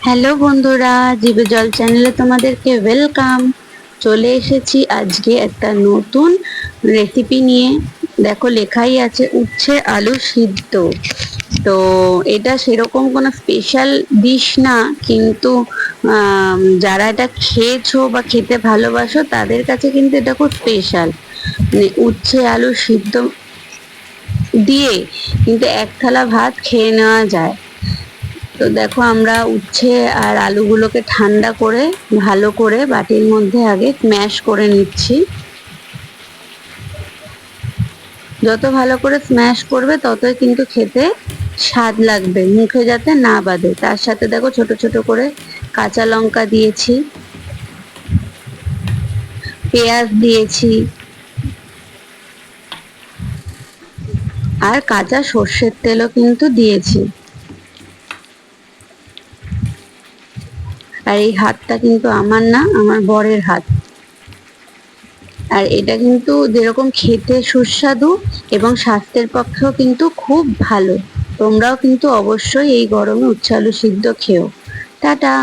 Hello বন্ধুরা, জিভে জল চ্যানেলে তোমাদেরকে ওয়েলকাম। চলে এসেছি আজকে একটা নতুন রেসিপি নিয়ে। দেখো লেখাই আছে উচ্ছে আলু সিদ্ধ। তো এটা সেরকম কোনো স্পেশাল ডিশ না, কিন্তু যারা এটা খেয়েছো বা খেতে ভালোবাসো তাদের কাছে কিন্তু এটা খুব স্পেশাল। মানে উচ্ছে আলু সিদ্ধ দিয়ে কিন্তু এক থালা ভাত খেয়ে নেওয়া যায়। তো দেখো আমরা উচ্ছে আর আলুগুলোকে ঠান্ডা করে ভালো করে বাটির মধ্যে আগে স্ম্যাশ করে নিচ্ছি। যত ভালো করে স্ম্যাশ করবে ততই কিন্তু খেতে স্বাদ লাগবে, মুখে যাতে না বাঁধে। তার সাথে দেখো ছোট ছোট করে কাঁচা লঙ্কা দিয়েছি, পেঁয়াজ দিয়েছি, আর কাঁচা সর্ষের তেলও কিন্তু দিয়েছি। আর এই হাতটা কিন্তু আমার না, আমার বরের হাত। আর এটা কিন্তু যেরকম খেতে সুস্বাদু এবং স্বাস্থ্যের পক্ষেও কিন্তু খুব ভালো। তোমরাও কিন্তু অবশ্যই এই গরমে উচ্ছে আলু সিদ্ধ খেও। টাটা।